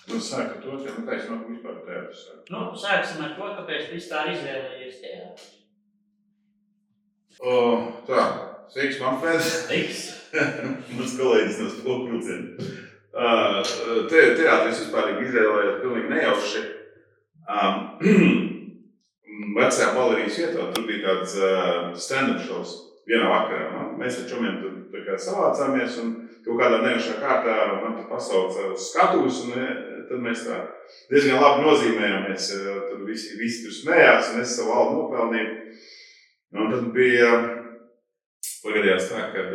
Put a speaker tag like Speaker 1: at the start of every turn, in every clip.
Speaker 1: Nu, sāk ar to, ka kāds nav vispār teātris.
Speaker 2: Nu, sāksim ar to, kāpēc vispār izvēlējies teātris.
Speaker 1: Tā, sveiks, Manfreds.
Speaker 2: Sveiks.
Speaker 1: Mums kolēģis no Spolpilciena. Teātris vispār izvēlējās pilnīgi nejauši. Vecajā balerijas vietā tur bija tāds stand-up shows vienā vakarā. Mēs ar čomiem tur tā kā savācāmies un kaut kādā nejaušā kārtā man tur pasauca skatuves un tad mēs tā diezgan labi nozīmējāmies. Tur visi tur smējās un es savu algu nopelnīju. Un tad bija pagadījās tā, kad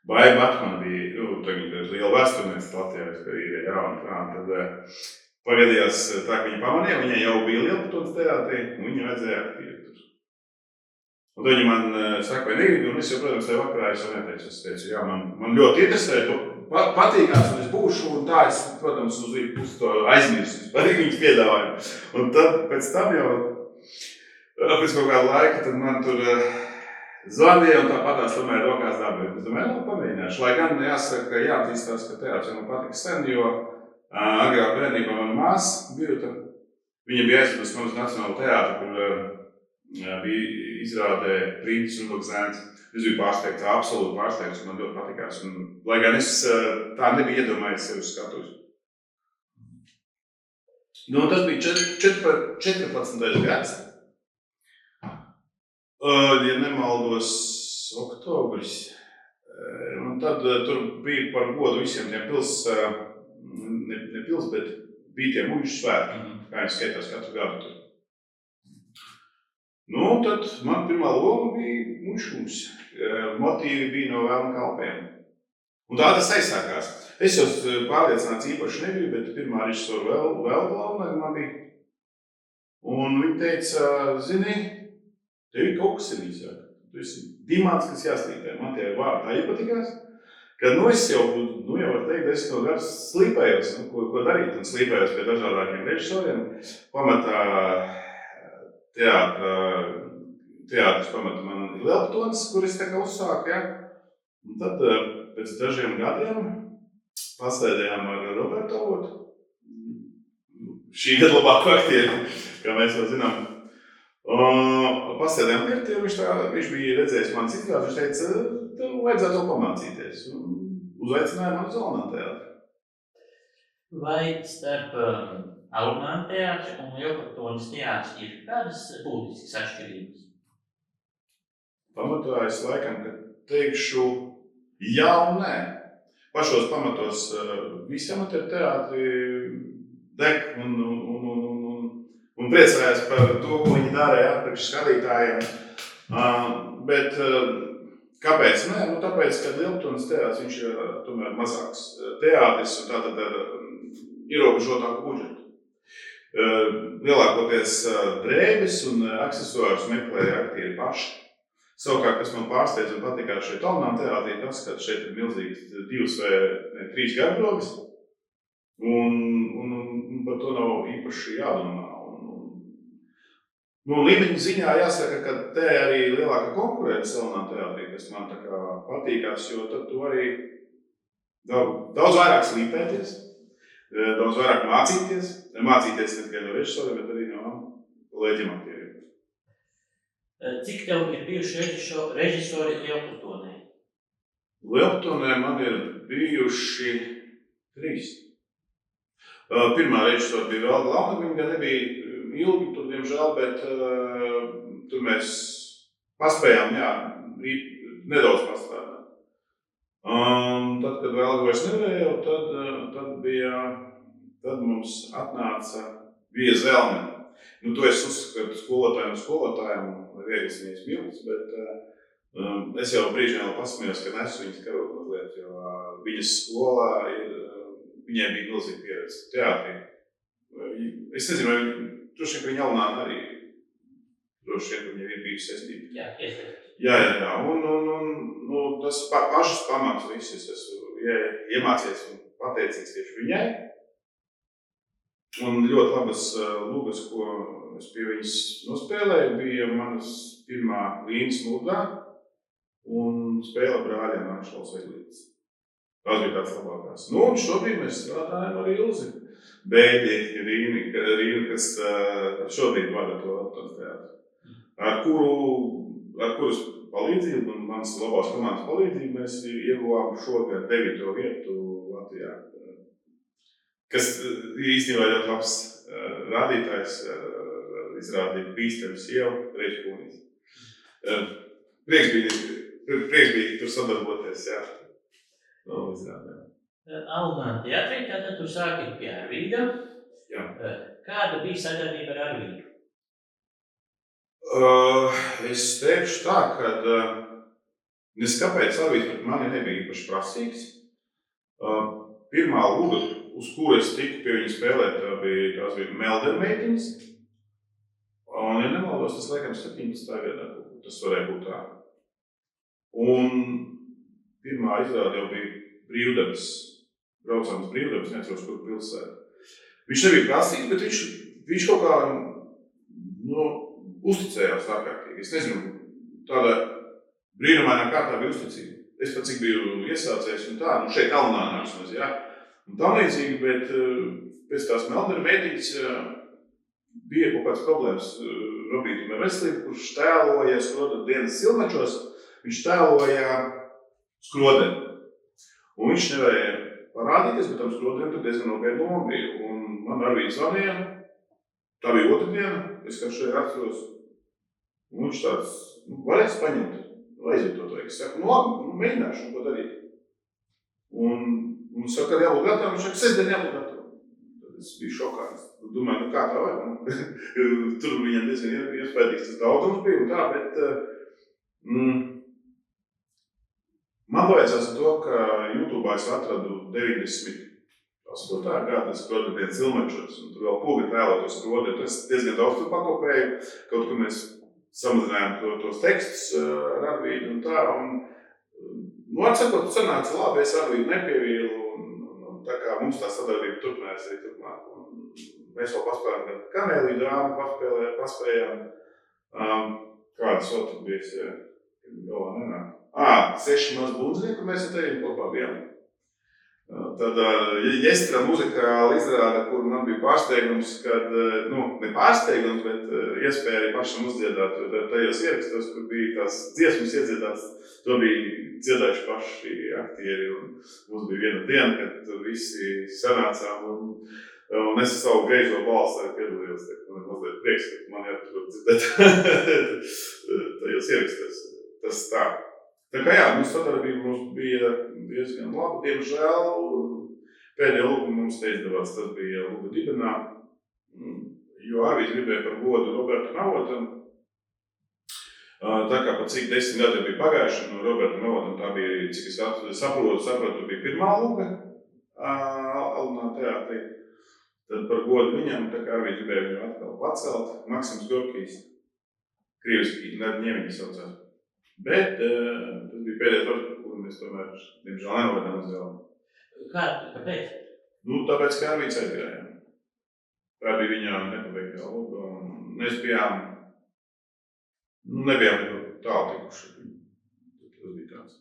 Speaker 1: Baiba Batmana bija, tagad liela vēsturniece Latvijā, kas bija jauna krāna, tad pagadījās tā, ka viņa pamanīja, viņai jau bija Lielputonas teātrī, un viņa vajadzēja aktīvi tur. Un tad viņa man saka, vai negribi, un es jau, protams, tajā vakarā es jau neteicu, es teicu, jā, man ļoti interesē, patīkās, un es būšu, un tā es, protams, uz to aizmirsu, patīk viņas piedāvājumu. Un tad pēc tam jau, pēc kaut kāda laika, tad man tur zvanīja un tāpatās tomēr rokās dabēja. Es domāju, pamēģināšu. Lai gan jāsaka, ka jāattīstās, ka teātris man patika sen, jo agrāk bērnībā mana māsa bija, viņa bija aizvedusi man uz Nacionālo teātri, kur bija izrādē Princis un Lukzēns. Es biju pārsteigts, absolūti pārsteigts, man ļoti patikās. Un, lai gan es tā nebija iedomājies sevi uz skatuves. Nu, tas bija 14. gads. Ja nemaldos, oktobris. Un tad tur bija par godu visiem tiem ne pils, bet bija tie muļu svētki, kā viņi skaitās katru gadu tur. Nu, tad man pirmā loma bija muļškums. Motīvi bija no Velna kalpiem. Un tā tas aizsākās. Es jau pārliecināts īpaši nebiju, bet pirmā režisora vēl galvenā man bija. Un viņi teica, zini, tev ir kaut kas senīsāk. Tu esi dimāts, kas jāslīpē. Man tie vārdi tā iepatikās. Kad es jau var teikt, 10 gadus slīpējos, ko darīt. Un slīpējos pie dažādākiem režisoriem. Pamatā teātris pamata man Lielputonas, kur es tā kā uzsāku, ja. Un tad pēc dažiem gadiem pasēdējām ar Robertu Avotu. Šī gada labāko aktieri, kā mēs jau zinām. Pasēdējām pirtī, un viņš bija redzējis manas izrādes, viņš teica, tev vajadzētu to pamācīties. Uzaicināja man uz Alunāna teātri.
Speaker 2: Vai starp Alunāna teātri un Lielputonas teātri ir kādas būtiskas atšķirības?
Speaker 1: Pamatā es laikam, ka teikšu jā un nē. Pašos pamatos visi amatieru teātri deg un priecājās par to, ko viņi dara priekš skatītājiem. Bet kāpēc nē? Nu, tāpēc, ka Lielputonas teātris viņš ir tomēr mazāks teātris un tātad ar ierobežotāku budžetu. Lielākoties drēbes un aksesuārus meklēja aktieri paši. Savukārt, kas man pārsteidz un patikās šeit Alunāna teātrī, tas, ka šeit ir milzīgas 2 vai 3 garderobes. Un par to nav īpaši jādomā. Līmeņa ziņā jāsaka, ka te arī lielāka konkurence Alunāna teātrī, kas man tā kā patīkās, jo tad tu arī daudz vairāk slīpēties, daudz vairāk mācīties ne tikai no režisoriem, bet arī no kolēģiem aktieriem.
Speaker 2: Cik tev ir bijuši režisori Lielputonai?
Speaker 1: Lielputonai man ir bijuši 3. Pirmā režisora bija vēl Glauna, viņa gan nebija ilgi tur, diemžēl, bet tur mēs paspējām, nedaudz pastrādāt. Tad, kad vēl vairs nevarēju, tad mums atnāca Vija Zelme. Nu, to es uzskatu skolotājiem, vieglas viņas mildes, bet es jau brīžiem vēl pasmējos, ka nesu viņas karot mazliet, jo viņas skolā viņai bija milzīga pieredze teātrī. Es nezinu, vai droši vien, ka viņa Alunāna arī droši vien, viņai ir bijusi saistība.
Speaker 2: Jā, iesaistīt.
Speaker 1: Jā. Un tas pašas pamats viss, es esmu iemācījies un pateicīgs tieši viņai. Un ļoti labas lugas, ko es pie viņas nospēlēju, bija manas pirmā Līnas Lugā un spēle brāļiem Akšals Veglītis. Tās bija tāds labākās. Nu, un šobrīd mēs strādājam ar Ilzi. Bēdi Rīna, kas šobrīd vada to autors teātru, ar kuras palīdzību un manas labās komandas palīdzību mēs ieguvām šogad 9. vietu Latvijā, kas īstenībā ļoti labs rādītājs, izrādīja bīstami sievu Reiķkūnīs. Prieks bija tur sadarboties, jā. No, izrādījām.
Speaker 2: Almāna teātrī, tātad tu sāki pie Arvīda.
Speaker 1: Jā.
Speaker 2: Kāda bija sadarbība ar Arvīdu?
Speaker 1: Es teikšu tā, ka neskapēc Arvīds pret mani nebija īpaši prasīgs. Pirmā luga, uz kuru es tiku pie viņa spēlēt, tās bija Meldermeitiņas. Un, ja nemaldos, tas laikam 17. gadā, tas varēja būt tā. Un pirmā izrāde jau bija brīvdabas, braucāmas brīvdabas, neatceros, kur pilsēta. Viņš nebija prasīgs, bet viņš kaut kā, uzticējās ārkārtīgi. Es nezinu, tāda brīnumainā kārtā bija uzticība. Es pat cik biju iesācējis un tā, šeit Kalnānā vismaz, jā. Un tam līdzīgi, bet pēc tās Meldermeitiņas bija kaut kāds problēmas Robītam ar veselību, kurš tēloja Skroda dienas silmečos, viņš tēloja Skrodeni. Un viņš nevarēja parādīties, bet tam Skrodenim tad diezgan nopietni loma bija. Un man Arvīds zvanīja, tā bija otra diena, es kā šeit atceros. Un viņš tāds, varēs paņemt, aiziet to vajag. Es saku, labi, mēģināšu, ko darīt. Un saka, ka jābūt gatavam, viņš saka, sestdien jābūt gatavam. Tad es biju šokā. Domāju, kā tā vajag. Tur viņam diezgan iespējīgs tas daudzums bija un tā, bet man paveicies to, ka YouTube'ā es atradu 98. gada Skroda dienas silmečos, un tur vēl poga tēlotos Skroda. Es diezgan daudz tur pakopēju, kaut kur mēs samazinājām tos tekstus ar Arvīdu un tā. Atsakot, sanāca labi, es Arvīdu nepievīlu, un tā kā mums tā sadarbība turpinājās arī turpmāk. Mēs vēl paspējām gan Kamēliju drāmu, paspējām. Kādas vēl tur bija, galvā nenāk. 6 maz bundznieki, kur mēs ar teviem kopā bijām. Tad Jestra muzikāla izrāda, kur man bija pārsteigums, kad, ne pārsteigums, bet iespēja arī pašam uzdziedāt, jo tajos ierakstos, kur bija tās dziesmas iedziedāts, to bija dziedājuši paši aktieri, un mums bija viena diena, kad tur visi sanācām, un es savu greizo balsu arī piedalījos, man ir mazliet prieks, ka man jātur dzirdēt tajos ierakstos. Tas tā. Tā kā jā, sadarbība mums bija diezgan laba. Diemžēl pēdējā luga mums neizdevās, tas bija luga dibenā, jo Arvīds gribēja par godu Robertam Avotam. Tā kā pat cik 10 gadi bija pagājuši, no Robertam Avotam tā bija, cik es saprotu, bija pirmā luga Alunā teātrī. Tad par godu viņam, tā kā Arvīds gribēja viņu atkal pacelt, Maksims Gorkijs, krieviski, Ņemiņi saucās. Bet tas bija pēdējais darbs, par kuru mēs tomēr, diemžēl, nenovadām uz galvu.
Speaker 2: Kāpēc?
Speaker 1: Tāpēc, ka Arvīds aizgāja. Tā bija viņa nepabeigtā luga, un mēs nebijām tālu tikuši. Tas bija tāds.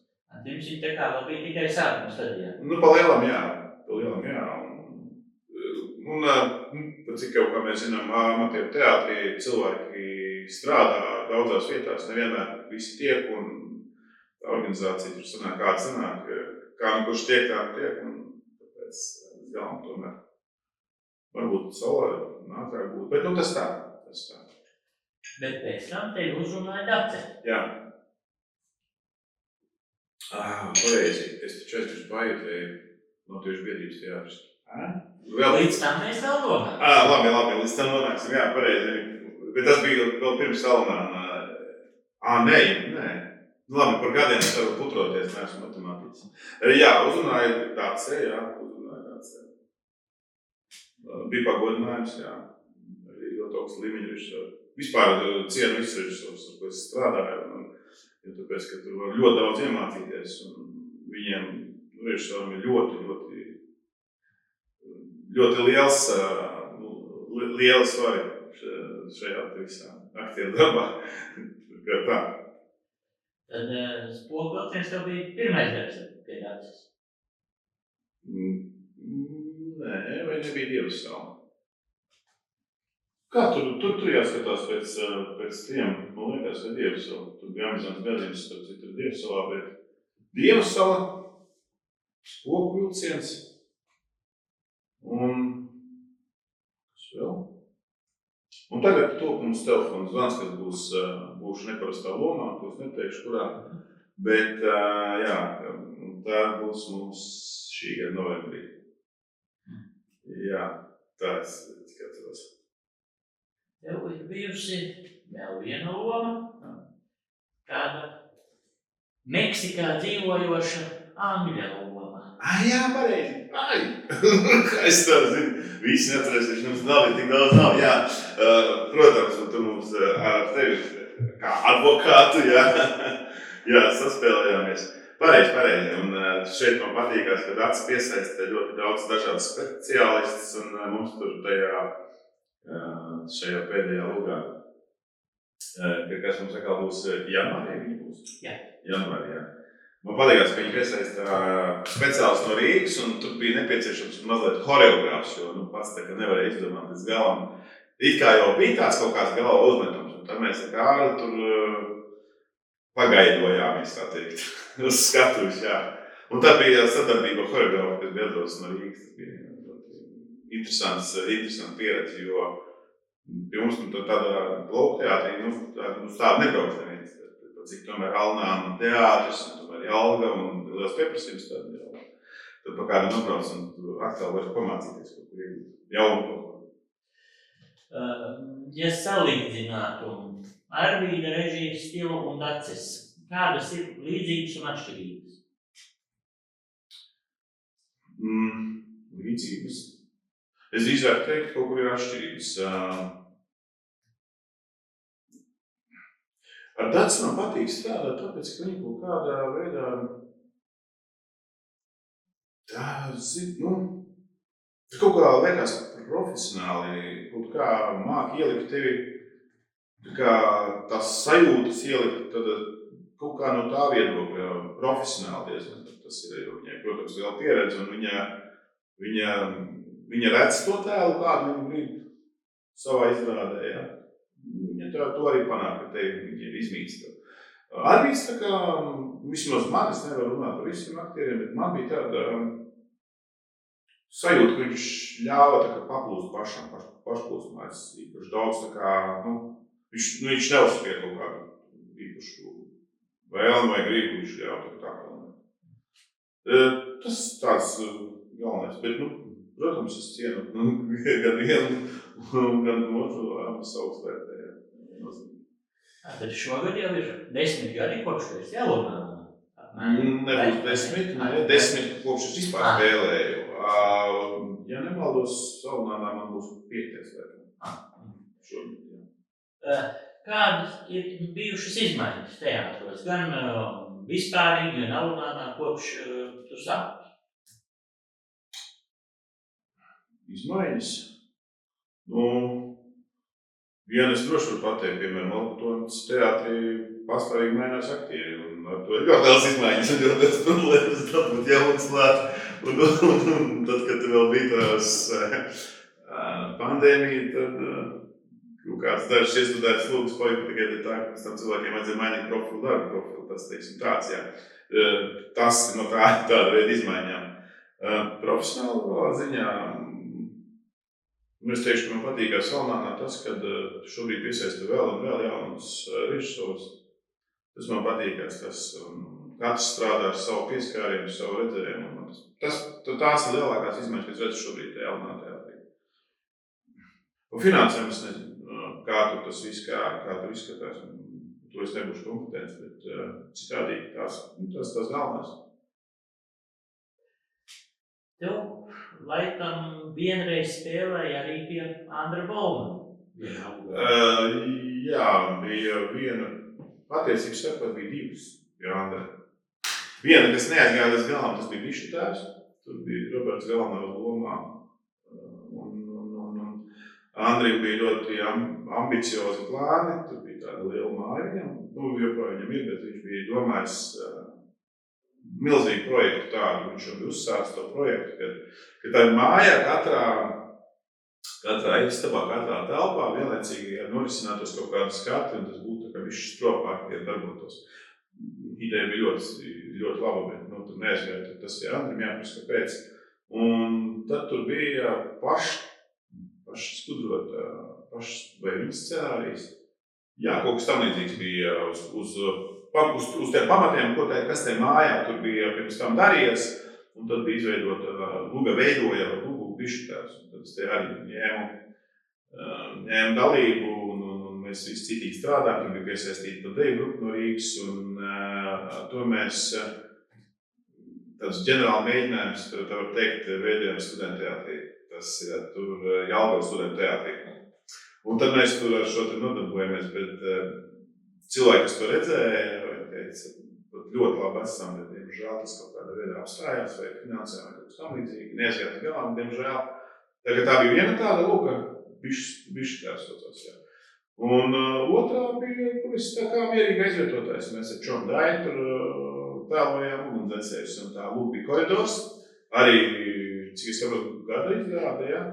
Speaker 2: Jums viņa tā kā bija tikai sākuma stadijā?
Speaker 1: Pa lielam jā. Un cik jau, kā mēs zinām, amatieru teātrī cilvēki strādā daudzās vietās, nevienmēr visi tiek, un tā organizācija tur sanāk, kāda sanāk, kā kurš tiek, tā tiek, un tāpēc galvam tomēr varbūt saulē ātrāk būt, bet tas tā.
Speaker 2: Bet pēc tam tevi uzrunāja Dace.
Speaker 1: Jā. Pareizi, es taču aizmirsu paietēju Latviešu biedrības teātris.
Speaker 2: Līdz tam mēs vēl nonāksim.
Speaker 1: Labi, līdz tam nonāksim, jā, pareizi. Bet tas bija vēl pirms Alunā. Nē. Labi, par gadiem es varu putroties, neesmu matemātiķis. Jā, uzrunāja Dace, Bija pagodinājums, jā. Arī ļoti augsts līmeņa režisori. Vispār cienu visus režisors, ar ko es strādāju. Tāpēc, ka tur var ļoti daudz iemācīties, un viņiem režisoram ir ļoti liela svari šajā visā aktieru darbā. Tā.
Speaker 2: Tad Spoku vilciens tev bija pirmais darbs pie Daces?
Speaker 1: Nē, vai viņa bija Dievas sala. Kā tur jāskatās pēc tiem, man liekas, ka Dievas sala. Tur bija Amazonas gadījums, starp citu Dievas salā, bet Dievas sala, spoku vilciens un kas vēl? Un tagad top mums telefons zvans, kas būšu neparastā lomā, ko es neteikšu kurā, bet jā, tā būs mums šī gada novembrī. Jā, tā es skatos.
Speaker 2: Tev ir bijusi vēl viena loma, kāda Meksikā dzīvojoša angļa loma.
Speaker 1: Jā, pareizi. Kā es tā zinu? Visi neatcerēs, mums nav tik daudz nav. Jā, protams, un tu mums ar tevi kā advokātu, jā, saspēlējāmies. Pareizi. Un šeit man patīkās, ka Dats piesaista ļoti daudz dažādas speciālistus, un mums tur šajā pēdējā lugā, kas mums atkal būs janvārī, viņi būs?
Speaker 2: Jā.
Speaker 1: Janvārī, jā. Man patīkās, ka viņi piesaista speciālistu no Rīgas, un tur bija nepieciešams mazliet horeogrāfs, jo pats tā kā nevarēja izdomāt līdz galam. It kā jau bija tāds kaut kāds galva uzmetums, un tad mēs ar Kārli tur pagaidojāmies, tā teikt, uz skatuves, jā. Un tad bija sadarbība horeogrāfa, kas bija atbraucis no Rīgas. Tas bija interesants pieredze, jo pie mums tādā lauku teātrī, tāda nebrauks neviens. Cik tomēr Alnām un teātris, un tomēr Jelga un liels pieprasījums tāda jau. Tad pa kādam atbrauc un atkal var pamācīties kaut kur jaunu kaut ko.
Speaker 2: Ja salīdzinātu Arvīda režijas stilu un Daces, kādas ir līdzības un atšķirības?
Speaker 1: Līdzības. Es drīzāk teiktu, kaut kur ir atšķirības. Ar Daci man patīk strādāt, tāpēc, ka viņi kaut kādā veidā kaut kā liekas profesionāli, kaut kā māk ielikt tevi, kā tās sajūtas ielikt kaut kā no tā viedokļa profesionāli diezgan. Tas ir, jo viņai, protams, vēl pieredze, un viņa redz to tēlu, kādu viņa grib savā izrādē, jā. Viņa to arī panāk, ka tevi viņa ir izmīsta. Arvīds tā kā, vismaz man, es nevaru runāt par visiem aktieriem, bet man bija tāda sajūta, ka viņš ļāva tā kā paplūst pašam, pašplūstumā. Es īpaši daudz tā kā, viņš neuzspēja kaut kādu īpašu vēlmi vai gribu, viņš ļāva tā kā. Tas tāds galvenais, bet, protams, es cienu gan vienu, gan otru savus vērtējumu.
Speaker 2: Tad šogad jau ir 10 gadi kopš tu esi Jelonā.
Speaker 1: Nebūs 10 kopš es vispār spēlēju. Ja nemaldos, Salonānā man būs 5. Šogad, jā.
Speaker 2: Kādas ir bijušas izmaiņas teātros? Gan vispārīgi, gan Alunānā kopš tu sāki?
Speaker 1: Izmaiņas? Viena es droši varu pateikt, piemēram, Alputonas teātrī pastāvīgi mainās aktieri, un ar to ir ļoti liels izmaiņas, un ļoti liels problēmas dabūt jauns klāt. Un tad, kad vēl bija tās pandēmija, tad kaut kāds dažs iestudēts lūgas palika tikai tā, ka pēc tam cilvēkiem vajadzēja mainīt profilu, darba profilu, tas, teiksim, tāds, jā. Tas no tāda veida izmaiņām. Profesionālā ziņā, es teikšu, ka man patīkās Salonānā tas, kad šobrīd piesaista vēl un vēl jaunas režisors. Tas man patīkās, kas katrs strādā ar savu pieskārienu, savu redzējumu. Tās ir lielākās izmaiņas, kas redzu šobrīd tajā Alunā teātrī. Un finansēm es nezinu, kā tur tas viss, kā tur izskatās. To es nebūšu kompetents, bet citādi tas galvenais.
Speaker 2: Tev laikam vienreiz spēlēja arī pie Andra Bolmana.
Speaker 1: Jā, bija viena, patiesības sakot, bija divas pie Andra. Viena, kas neaizgāja līdz galam, tas bija Bišu tēvs. Tur bija Roberts galvenā lomā. Andrim bija ļoti ambiciozi plāni, tur bija tāda liela māja viņam. Joprojām viņam ir, bet viņš bija domājis milzīgu projektu tādu, viņš jau bija uzsācis to projektu, ka tā mājā katrā istabā, katrā telpā vienlaicīgi norisinātos kaut kādu skati, un tas būtu tā kā viss stropāk, ja darbotos. Ideja bija ļoti laba, bet tur neaizgāja, tas ir Andrim jāprast, kāpēc. Un tad tur bija paši skudrot, vai viņas scenārijas. Jā, kaut kas tam līdzīgs bija uz tiem pamatiem, kas te mājā tur bija pirms tam darījies, un tad bija izveidota Luga veidoja Lugu bišķitājus. Tad es te arī ņēmu dalību, un mēs visi citīgi strādājam, tur bija piesaistīta pa deju grupu no Rīgas, un to mēs tāds ģenerāli mēģinājums, tā var teikt, veidojam studentu teātrī. Tas ir tur Jelgavas studentu teātrī. Un tad mēs tur ar šo te nodarbojamies, bet cilvēki, kas to redzēja, teica, ļoti labi esam, bet, diemžēl, tas kaut kādā veidā apstājās vai finansējā vai kaut kas tam līdzīgi. Neaizgāt galām, diemžēl. Tā bija viena tāda lūka, bišķitājs saucās, jā. Un otrā bija, kuris tā kā mierīgi aizvietotājs. Mēs ar Čomu Dainu tur tēlojām ugunsdzēsējus, un tā lūka bija koridors. Arī, cik es saprotu, gada izrāde, jā.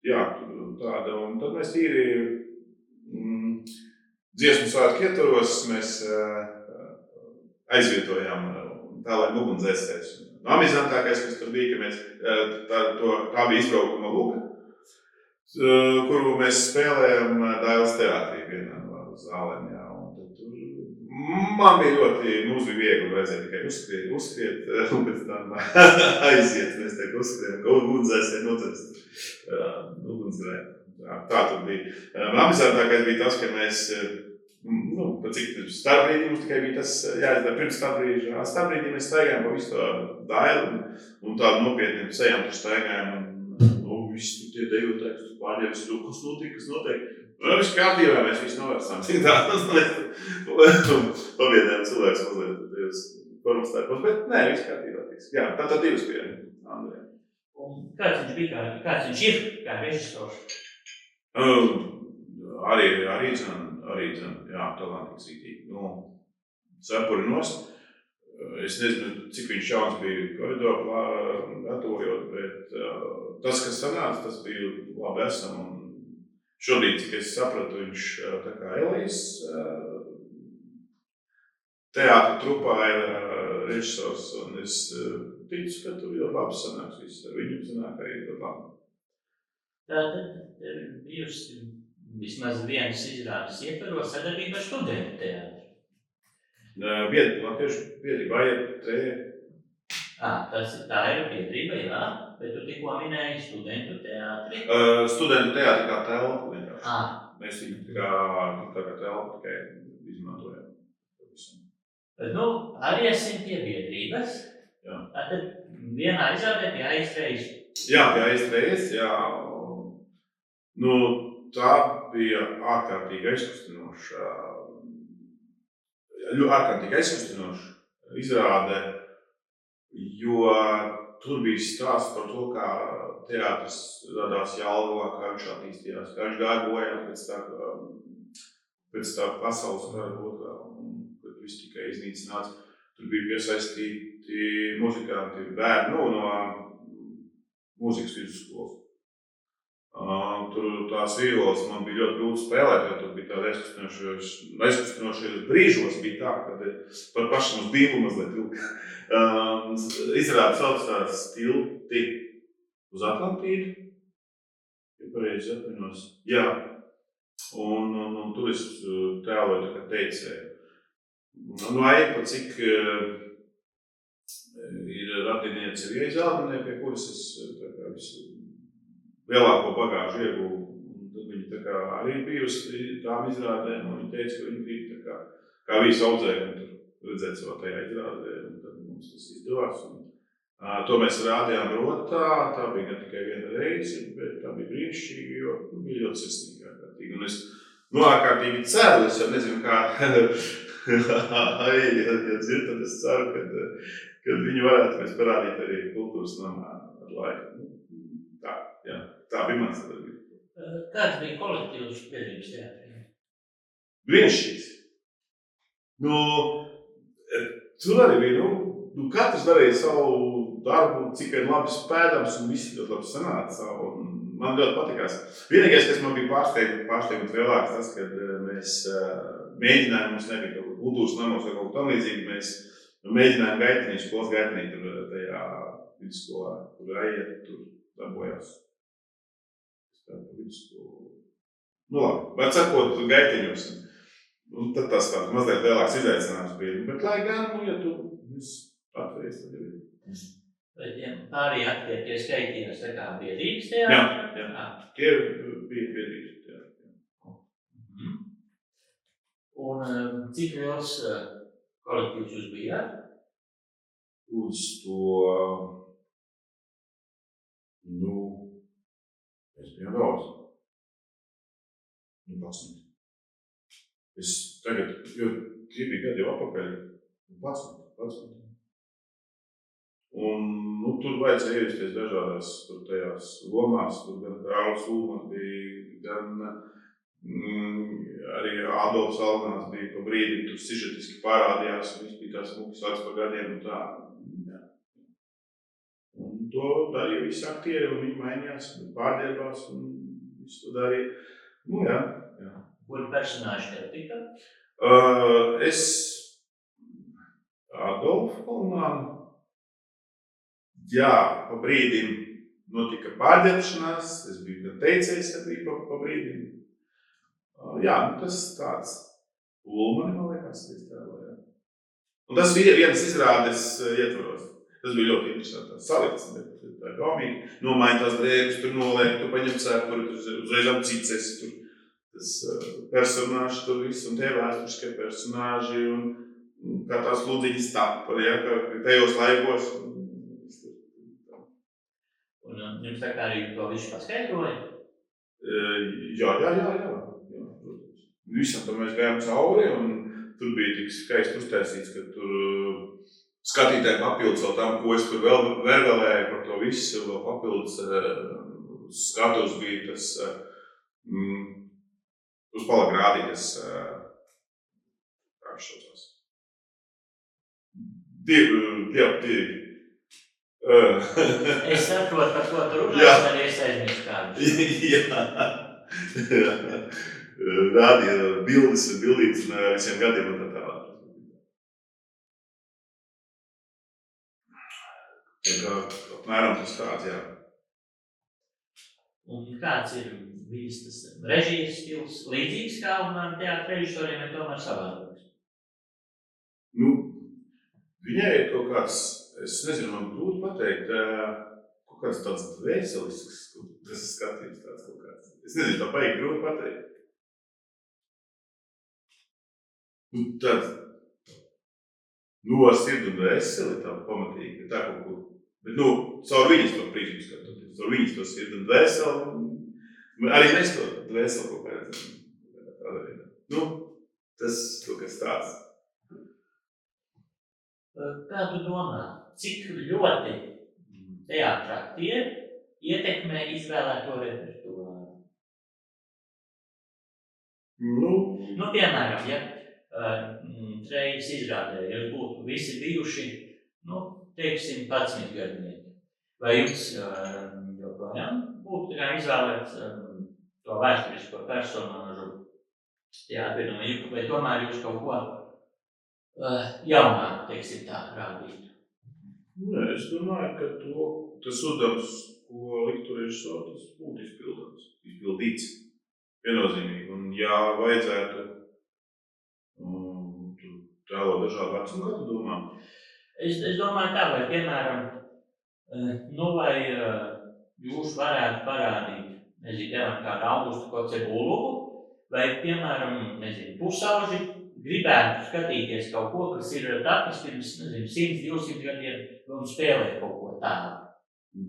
Speaker 1: Jā, tāda, un tad mēs tīri dziesmu svētku ietvaros, mēs aizvietojām tēlēm ugunsdzēsējus. Amizantākais, kas tur bija, ka mēs, tā bija izbraukuma lūka, kuru mēs spēlējām Dailes teātrī vienā no zālēm, jā. Un tur man bija ļoti, mums bija viegli redzēt tikai uzskriet, un pēc tam aiziet, mēs tiek uzskriet, ka ugunsdzēsēji nocest ugunsgrēku. Tā tur bija. Amizantākais bija tas, ka mēs, pa cik starpbrīdī mums tikai bija tas jāizdara pirms starpbrīdī mēs staigājām pa visu to Daili un tādu nopietniem sejām tur staigājām un viss tur tie dejotāji, kas tur pārņēmis, kas notiek. Viss kārtībā, mēs visi novērsām. Tik tā, mēs pabiedējām cilvēks mazliet tajos formastājumos, bet nē, viss kārtībā tiks. Jā, tā divas pie Andrejam.
Speaker 2: Un kāds viņš ir kā režisors?
Speaker 1: Arī, jā, talantīgs rītīgi. Cepuri nost. Es nezinu, cik viņš jauns bija koridoru gatavojot, bet tas, kas sanāca, tas bija labi esam. Un šobrīd, cik es sapratu, viņš tā kā Elijas teātra trupā ir režisors, un es ticu, ka tur ļoti labi sanāks viss. Ar viņu sanāk arī ļoti labi.
Speaker 2: Tātad bijusi vismaz vienas izrādes ietvaros sadarbība ar studentu teātri.
Speaker 1: Latviešu biedrība AJT.
Speaker 2: Tā ir biedrība, jā, bet tu tikko minēji studentu teātri.
Speaker 1: Studentu teātri kā telpu vienkārši. Mēs viņu tā kā telpu tikai izmantojam.
Speaker 2: Bet, arī esam pie biedrības.
Speaker 1: Jā.
Speaker 2: Tātad vienā izrādē pie AJT.
Speaker 1: Jā, pie AJT, jā. Tā bija ārkārtīgi aizkustinoša izrāde, jo tur bija stāsts par to, kā teātris radās Jelgavā, kā viņš attīstījās, kā viņš gāja bojā pēc tā pasaules kara otrā, un kad viss tikai iznīcināts. Tur bija piesaistīti muzikanti bērni no mūzikas vidusskolas. Tur tās violas man bija ļoti grūti spēlēt, jo tur bija tāda aizkustinošajos brīžos bija tā, kad par paši mums bija mazliet vilka. Izrāda sauc tās tilti uz Atlantīdu, ja pareizi atminos. Jā, un tur es tēloju tā kā teicēju. Aipa, cik ir radiniece Vieja Zelmenē, pie kuras es tā kā visu lielāko bagāžu ieguvu. Tad viņi tā kā arī bijusi tām izrādēm, un viņi teica, ka viņi grib tā kā visi audzēkumi tur redzēt savā tajā izrādē, un tad mums tas izdevās. To mēs rādījām Rotā, tā bija ne tikai viena reize, bet tā bija brīnišķīgi, jo bija ļoti sirsnīgi ārkārtīgi. Un es ārkārtīgi ceru, es jau nezinu kā, ja dzird, tad es ceru, kad viņi varētu mēs parādīt arī kultūras namā ar laiku. Tā bija mans sadarbība.
Speaker 2: Kāds bija kolektīvs biedrības teātrī?
Speaker 1: Brīnišķīgs. Tur arī bija, katrs darīja savu darbu, cik vien labi spēdams, un visi ļoti labi sanāca. Man ļoti patikās. Vienīgais, kas man bija pārsteigums lielāks, tas, kad mēs mēģinājām, mums nebija kaut kā kultūras namos vai kaut kā tam līdzīgi, mēs mēģinājām gaitiņu, skolas gaitiņu tur tajā vidusskolā, tur aiet, tur darbojās. Nu labi, bet sakot, gaitiņos. Un tad tas tāds mazliet lielāks izaicinājums bija. Bet lai gan, ja tu viss patvēries, tad jau ir.
Speaker 2: Bet pārējie aktieri, tie skaitījās tā kā biedrības teātrī?
Speaker 1: Jā. Tie bija biedrības teātrī.
Speaker 2: Un cik liels kolektīvs jūs bijāt?
Speaker 1: Uz to, mēs bijām daudz. 11. Es tagad, jo tie bija gadi jau atpakaļ, 11. Un, tur vajadzēja ievesties dažādās tur tajās lomās, tur gan Rauls Ulmans bija, gan arī Adolfs Algāns bija pa brīdi, tur sižetiski parādījās, un viss bija tās mukas lats par gadiem un tā. Jā. Un to darīja visi aktieri, un viņi mainījās, pārdirbās, un viss to darīja. Jā.
Speaker 2: Kuri personāži tev tika?
Speaker 1: Es Adolfu Algānu. Jā, pa brīdim notika pārģērbšanās, es biju gan teicējis, arī pa brīdim. Jā, tas tāds Ulmani, man liekas, iztēlojā. Un tas bija vienas izrādes ietvaros. Tas bija ļoti interesanti salikts, bet tā gaumīgi. Nomaini tās drēbes, tur noliek, tu paņem cepuri, tur uzreizām cits esi, tur tas personāži tur viss, un tie vēsturiskie personāži, un kā tās lūdziņas tapa, ja, kā tajos laikos.
Speaker 2: Un jums tā kā arī to visu paskaidroja?
Speaker 1: Jā. Visam tam mēs gājām cauri, un tur bija tik skaisti uztaisīts, ka tur skatītāji papildus vēl tam, ko es tur vēl vervelēju par to visu, vēl papildus skatus bija tas, uz palika rādītas, kā šaucās. Divi.
Speaker 2: Es saprotu, par ko tu runās, arī es aizmirstu kādu.
Speaker 1: Jā. Rādīja bildes un bildītes un visiem gadiem un tā tālāk. Apmēram tas tāds, jā.
Speaker 2: Un kāds ir bijis tas režijas stils līdzīgs kā un teātra režisoriem, vai tomēr savādāks?
Speaker 1: Viņai ir kaut kāds, es nezinu, man grūti pateikt, kaut kāds tāds dvēselisks, tas skatījums tāds kaut kāds. Es nezinu, tā baigi grūti pateikt. Tāds, ar sirdi un dvēseli tā pamatīgi, tā kaut ko. Bet, caur viņas to prīzmu skatoties, caur viņas to sirdi un dvēseli, arī mēs to dvēseli kaut kādā veidā. Tas kaut kas tāds.
Speaker 2: Kā tu domā, cik ļoti teātra aktieri ietekmē izvēlēto repertuāru? Piemēram, ja Trejas izrādē jūs būtu visi bijuši, teiksim, 11 gadnieki. Vai jums joprojām būtu izvēlēts to vēsturisko personāžu teātrī, vai tomēr jūs kaut ko jaunāk, teiksim tā, rādītu?
Speaker 1: Es domāju, ka tas uzdevums, ko liktu režisori, tas būtu izpildīts viennozīmīgi. Un ja vajadzētu tēlot dažādu vecumu gadu, domā?
Speaker 2: Es domāju tā, vai, piemēram, vai jūs varētu parādīt, kādu Augustu Kocebuluvu, vai, piemēram, pusauži gribētu skatīties kaut ko, kas ir tapis pirms, 100-200 gadiem, un spēlēt kaut ko tādu.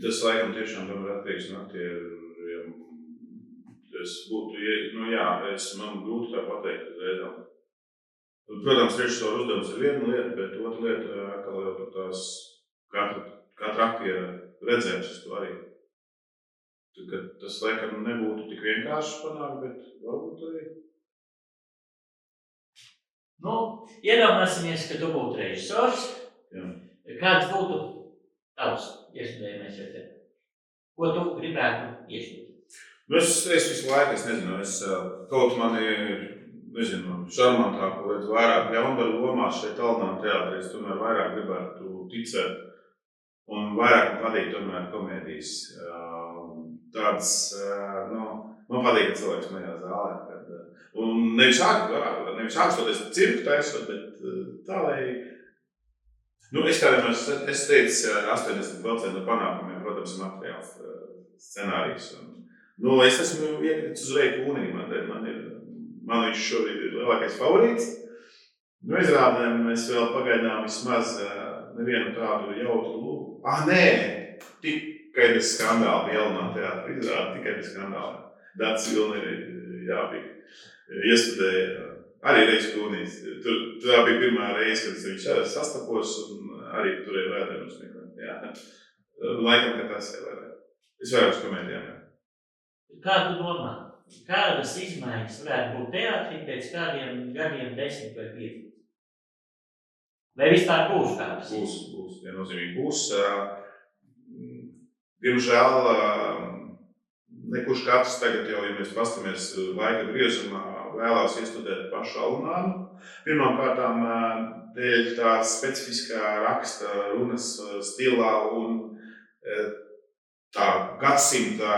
Speaker 1: Tas laikam tiešām tam ir atkarīgs no aktieriem. Tas būtu, man grūti tā pateikt uzreizām. Protams, režisoru uzdevums ir viena lieta, bet otra lieta atkal jau par tās katra aktiera redzējums uz to arī. Tas laikam nebūtu tik vienkārši panākt, bet varbūt arī.
Speaker 2: Iedomāsimies, ka tu būtu režisors, Kāds būtu tavs iespējamais recepts? Ko tu gribētu iešķirt?
Speaker 1: Nu, es visu laiku, es nezinu, kaut mani, nezinu, šarmantāku redzu vairāk ļaundaru lomās šeit Tallinā teātrī, es tomēr vairāk gribētu ticēt un vairāk man patīk tomēr komēdijas. Tāds, man patīk, ka cilvēks manā zālē. Un nevis ākstoties cirku taisot, bet tā, lai... es kādiem es teicu 80% no panākumiem, protams, materiāls, scenārijs. Es esmu iekritis uz Reju Kūnī, man viņš šobrīd ir lielākais favorīts. Izrādēm es vēl pagaidām vismaz nevienu tādu jautru lūgu. Nē, tikai bez skandāla Jelnā teātra izrāda, tikai bez skandāla. Dats Vilni jābija. Iestudēja arī Rejas Kūnīs. Tur bija pirmā reize, kad viņš sastapos un arī turēja vēdēnus meklēt. Laikam, ka tas ir vēdē. Es vairāk uz komēdijām.
Speaker 2: Kā tu domā, kādas izmaiņas varētu būt teātrī pēc kādiem gadiem 10 vai 15? Vai vispār būs kādas?
Speaker 1: Būs, viennozīmīgi būs. Diemžēl nekurš katrs tagad jau, ja mēs pastamies laika griezumā, vēlās iestudēt pašu Alunānu. Pirmkārtām dēļ tā specifiskā raksta runas stilā un tā gadsimta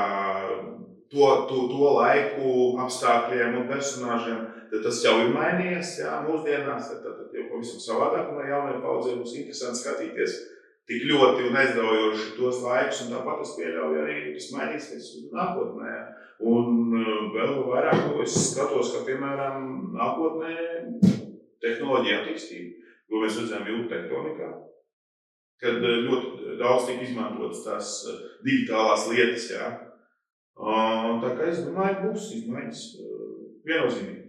Speaker 1: to laiku apstākļiem un personāžiem, tad tas jau ir mainījies, mūsdienās, tad jau pavisam savādāk, un jaunajai paudzei būs interesanti skatīties tik ļoti un aizraujoši tos laikus, un tāpat es pieļauju arī, tas mainīsies nākotnē. Un vēl vairāk es skatos, ka, piemēram, nākotnē tehnoloģija attīstība, ko mēs redzam jūtu tektonikā, kad ļoti daudz tiek izmantotas tās digitālās lietas, Tā kā es domāju, būs izmaiņas viennozīmīgi.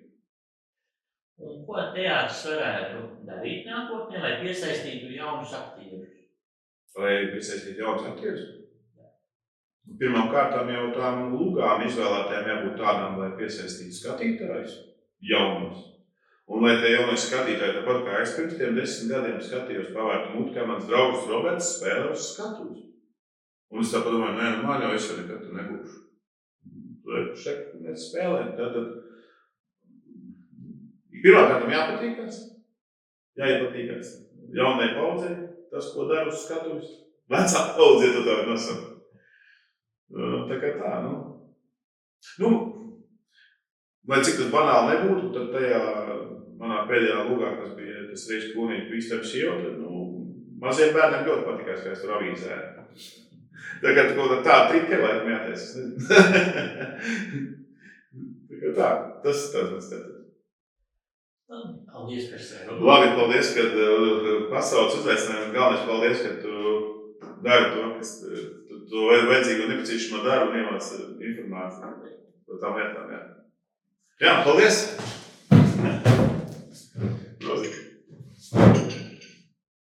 Speaker 2: Un ko teātris varētu darīt nākotnē, lai piesaistītu jaunus aktierus?
Speaker 1: Lai piesaistītu jaunus aktierus? Pirmkārt jau tām lugām izvēlētājiem jābūt tādām, lai piesaistītu skatītājus jaunus. Un lai tie jaunie skatītāji, tāpat kā es pirms tiem 10 gadiem skatījos pavērtu muti, kā mans draugs Roberts spēlē uz skatuves. Un es tā padomāju, man jau es jau nekad tur nebūšu. Šeit mēs spēlējam. Tātad pirmkārt jāpatīkās. Jāiepatīkās jaunai paudzei, tas, ko dara uz skatuves. Vecā paudzei to tā var nosaukt. Tā kā tā, lai cik tas banāli nebūtu, tad tajā manā pēdējā lugā, kas bija tas Rejas Kūnī Kristēps jau, tad, maziem bērniem ļoti patikās, kā es tur avīzēju. Tā kā tā trika, laikam jātais, es nezinu. Tā kā tā, tas ir tāds mans skatījums.
Speaker 2: Paldies par sevi.
Speaker 1: Labi, paldies, kad pasaules uzaicinājumu. Galvenais paldies, ka tu dari to, kas tu vajadzīgo nepieciešamo daru un iemāc informāciju par tām lietām. Jā, paldies!